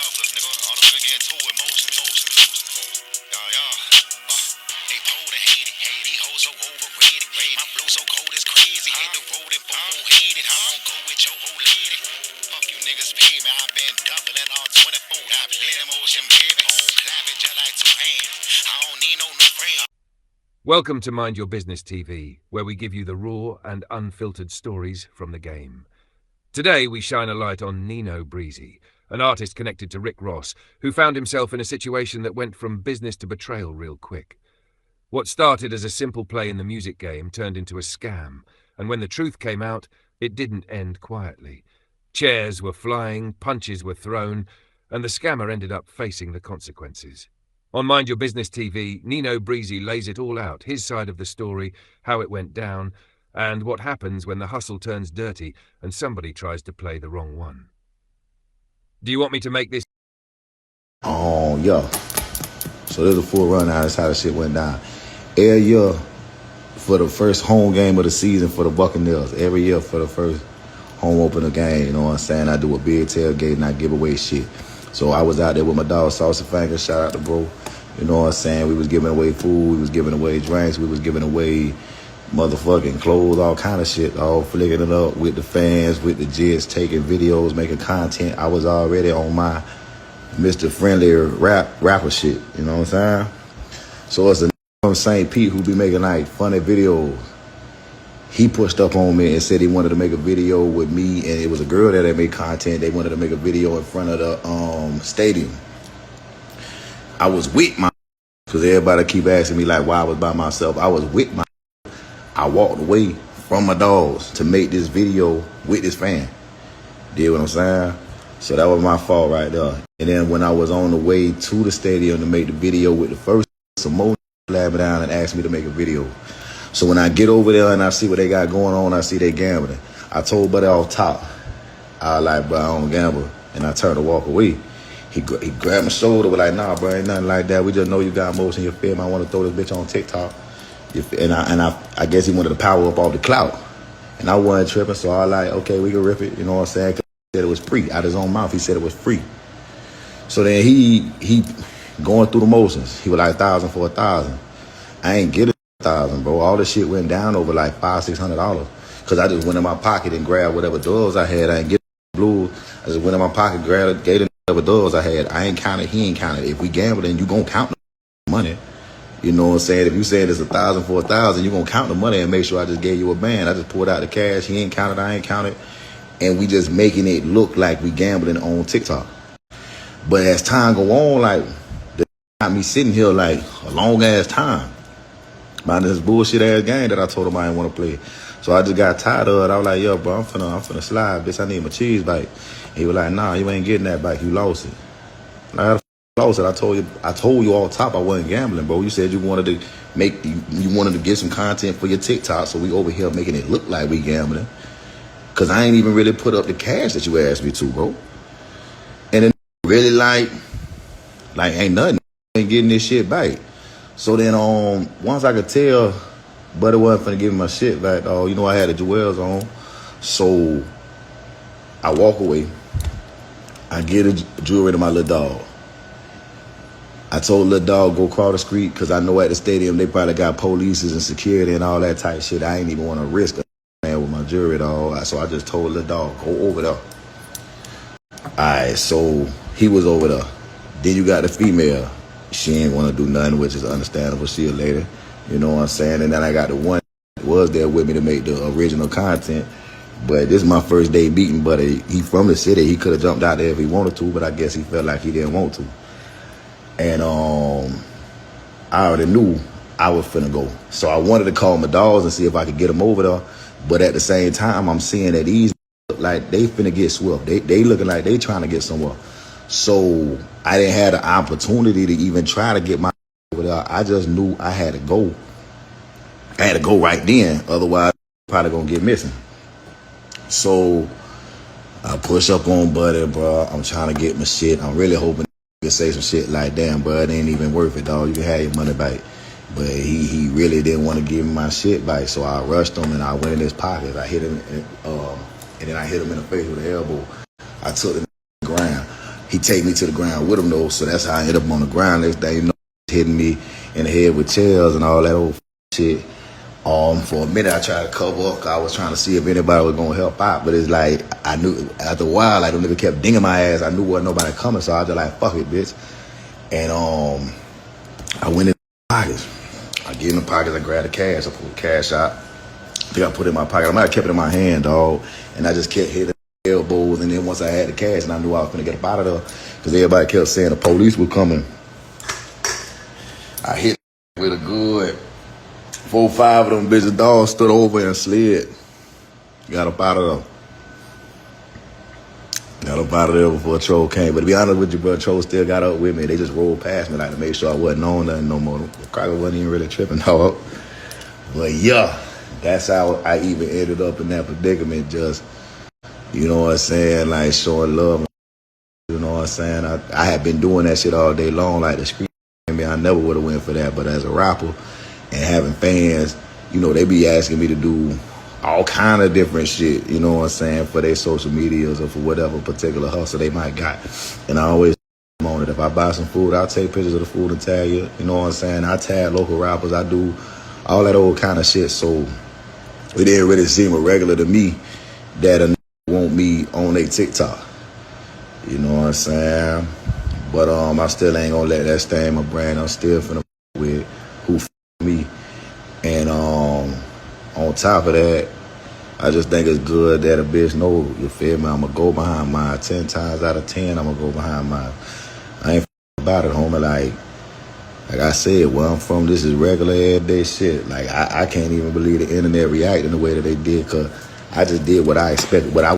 selfless, nigga. All the good getting to it, motion. Y'all. They told to hate it. These hoes so overrated. My flow so cold it's crazy. Hit the road and hate it. I'm gonna go with your whole lady. Fuck you niggas pay me. I've been doubling all 24. I play the motion, baby. Home clapping just like two hands. I don't need no new friends. Welcome to Mind Your Business TV, where we give you the raw and unfiltered stories from the game. Today, we shine a light on Nino Breezy, an artist connected to Rick Ross, who found himself in a situation that went from business to betrayal real quick. What started as a simple play in the music game turned into a scam, and when the truth came out, it didn't end quietly. Chairs were flying, punches were thrown, and the scammer ended up facing the consequences. On Mind Your Business TV, Nino Breezy lays it all out, his side of the story, how it went down, and what happens when the hustle turns dirty and somebody tries to play the wrong one. Do you want me to make this? Oh, yeah. So there's a full rundown. That's how the shit went down. Every year for the first home game of the season for the Buccaneers, every year for the first home opener game, you know what I'm saying? I do a big tailgate and I give away shit. So I was out there with my dog, Saucy Fingers, shout out to bro. You know what I'm saying? We was giving away food, we was giving away drinks, we was giving away motherfucking clothes, all kind of shit, all flicking it up with the fans, with the jits, taking videos, making content. I was already on my Mr. Friendly rapper shit, you know what I'm saying? So it's a from St. Pete who be making like funny videos. He pushed up on me and said he wanted to make a video with me, and it was a girl that made content. They wanted to make a video in front of the stadium. I was with my, because everybody keep asking me like why I was by myself. I was with my, I walked away from my dogs to make this video with this fan. You know what I'm saying? So that was my fault right there. And then when I was on the way to the stadium to make the video with the first, some more flagged me down and asked me to make a video. So when I get over there and I see what they got going on, I see they gambling. I told buddy off top, I was like, bro, I don't gamble. And I turned to walk away. He grabbed my shoulder, was like, nah, bro, ain't nothing like that. We just know you got motion in your film. I want to throw this bitch on TikTok. And I guess he wanted to power up all the clout. And I wasn't tripping, so I was like, okay, we can rip it. You know what I'm saying? Cause he said it was free. Out of his own mouth, he said it was free. So then he going through the motions. He was like 1,000 for 1,000. I ain't get 1,000, bro. All this shit went down over like $500-$600. Cause I just went in my pocket and grabbed whatever dollars I had. I ain't get blue. I just went in my pocket, grabbed, gave whatever dollars I had. I ain't counted. He ain't counted. If we gamble, then you gonna count the money. You know what I'm saying? If you saying it's 1,000 for 1,000, you gonna count the money and make sure I just gave you a band. I just pulled out the cash. He ain't counted. I ain't counted. And we just making it look like we gambling on TikTok. But as time go on, like, they got me sitting here like a long ass time. Mind this bullshit ass game that I told him I didn't want to play. So I just got tired of it. I was like, yo, bro, I'm finna slide, bitch. I need my cheese bite. He was like, nah, you ain't getting that bike. You lost it. Like, I lost it. I told you all top I wasn't gambling, bro. You said you wanted to get some content for your TikTok, so we over here making it look like we gambling. Cause I ain't even really put up the cash that you asked me to, bro. And then really like ain't nothing. Ain't getting this shit back. So then once I could tell Buddy wasn't finna give me my shit back, you know I had the jewels on. So I walk away. I get a jewelry to my little dog. I told little dog go across the street because I know at the stadium they probably got polices and security and all that type of shit. I ain't even want to risk a man with my jewelry dog. So I just told little dog go over there. Alright, so he was over there. Then you got the female. She ain't want to do nothing, which is understandable. She a lady, you know what I'm saying? And then I got the one that was there with me to make the original content. But this is my first day beating Buddy. He from the city. He could have jumped out there if he wanted to, but I guess he felt like he didn't want to. And I already knew I was finna go. So I wanted to call my dogs and see if I could get them over there. But at the same time, I'm seeing that these look like they finna get swift. They looking like they trying to get somewhere. So I didn't have the opportunity to even try to get my over there. I just knew I had to go. I had to go right then. Otherwise, I'm probably gonna get missing. So I push up on Buddy, bro. I'm trying to get my shit. I'm really hoping he can say some shit like, damn, bro, it ain't even worth it, dog. You can have your money back. But he really didn't want to give me my shit back. So I rushed him and I went in his pocket. I hit him, and then I hit him in the face with an elbow. I took him to the ground. he take me to the ground with him though, so that's how I ended up on the ground. Next thing you know, hitting me in the head with chairs and all that old shit. For a minute I tried to cover up. I was trying to see if anybody was gonna help out, but it's like I knew after a while, like them niggas kept dinging my ass. I knew wasn't nobody coming, so I was just like, fuck it, bitch. And I went in the pockets. I get in the pockets, I grabbed the cash, I pulled the cash out. I think I put it in my pocket. I might have kept it in my hand, dog. And I just kept hitting elbows, and then once I had the cash and I knew I was gonna get up out of there, because everybody kept saying the police were coming. I hit with a good 4 or 5 of them bitches, dogs stood over and slid. Got up out of there. Got up out of there before Troll came. But to be honest with you, bro, Troll still got up with me. They just rolled past me like to make sure I wasn't on nothing no more. The cracker wasn't even really tripping, dog. But yeah, that's how I even ended up in that predicament. Just, you know what I'm saying, like showing love. You know what I'm saying? I had been doing that shit all day long, like the street. I mean, I never would have went for that. But as a rapper and having fans, you know, they be asking me to do all kind of different shit, you know what I'm saying, for their social medias or for whatever particular hustle they might got. And I always on it. If I buy some food, I'll take pictures of the food and tag you. You know what I'm saying? I tag local rappers. I do all that old kind of shit. So it didn't really seem irregular to me that a want me on their TikTok. You know what I'm saying? But I still ain't gonna let that stay in my brain. I'm still finna with who me. And on top of that, I just think it's good that a bitch know, you feel me? I'ma go behind mine. 10 times out of 10, I'ma go behind mine. I ain't about it, homie. Like I said, where I'm from, this is regular everyday shit. Like I can't even believe the internet reacting the way that they did, cause I just did what I expected, what I